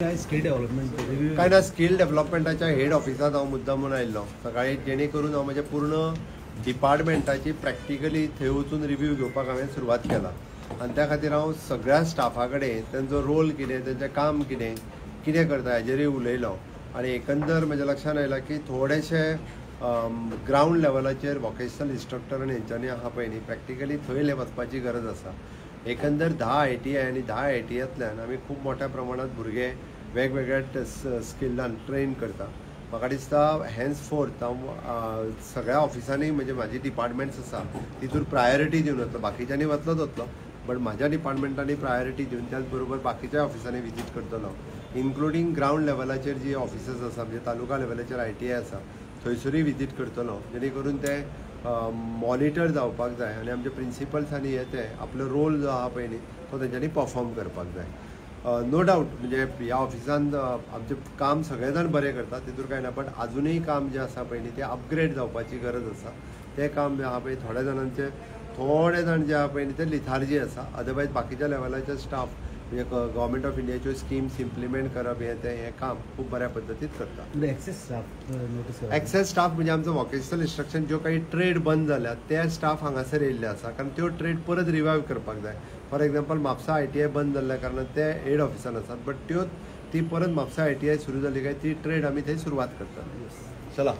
Skill development review काय ना skill डेव्हलपमेंटाच्या head ऑफिसात हांव मुद्दामून आयिल्लो सकाळी, जेणे करून हांव म्हज्या पूर्ण डिपार्टमेंटाची प्रॅक्टिकली थंय वचून रिव्ह्यू घेवपाक हांवें सुरवात केला. आनी त्या खातीर हांव सगळ्या स्टाफा कडेन तेंचो रोल कितें, तेंचें काम कितें कितें करता हेजेरूय उलयलो. आनी एकंदर म्हज्या लक्षान आयलां की थोडेशे ग्रावंड लेवलाचेर वॉकेशनल इन्स्ट्रक्टर आनी हेंच्यांनी आहा पळय न्ही, प्रॅक्टिकली थंय वचपाची गरज आसा. एकंदर 10 ITI आनी 10 ITIंतल्यान आमी खूब मोठ्या प्रमाणात भुरगे वेगवेगळ्या स्किलान ट्रेन करता. म्हाका दिसता हेन्स फोर्थ हांव सगळ्या ऑफिसांनी म्हणजे म्हाजी डिपार्टमेंट्स आसा तितूर प्रायोरिटी दिवन वतलो. बाकीच्यांनी वतलोच वतलो, बट म्हाज्या डिपार्टमेंटांनी प्रायोरिटी दिवन त्याच बरोबर बाकीच्या ऑफिसांनी विजीट करतलो, इन्क्लुडींग ग्रावंड लेवलाचेर जी ऑफिसर्स आसा म्हणजे तालुका लेवलाचेर ITI आसा थंयसरूय विजीट करतलो, जेणे करून ते मॉनिटर जावपाक जाय आनी आमचे प्रिंसिपल्सांनी ते आपलो रोल जो आहा पळय न्ही तो तेंच्यांनी परफॉर्म करपाक जाय. नो डावट म्हणजे ह्या ऑफिसान आमचें काम सगळे जाण बरें करतात, तितूर कांय ना, बट आजुनूय काम जें आसा पळय न्ही तें अपग्रेड जावपाची गरज आसा. तें काम जें आहा पळय थोड्या जाणांचे थोडे जाण जे आहा पळय न्ही ते लिथार्जी आसा. अदरवायज बाकीच्या लेवलाचे स्टाफ म्हणजे गव्हर्मेंट ऑफ इंडियाच्यो स्किम्स इम्प्लिमेंट करप हें काम खूब बऱ्या पद्दतीन करता. एक्सेस स्टाफ म्हणजे आमचो वॉकेशनल इन्स्ट्रक्शन ज्यो काही ट्रेड बंद जाल्यात ते स्टाफ हांगासर येयल्ले आसा, कारण त्यो ट्रेड परत रिवायव करपाक जाय. फॉर एग्जाम्पल म्हापसा ITI बंद जाल्ल्या कारणान ते हेड ऑफिसान आसात, बट ती परत म्हापसा ITI सुरू जाली काय ती ट्रेड आमी थंय सुरवात करतात. चला.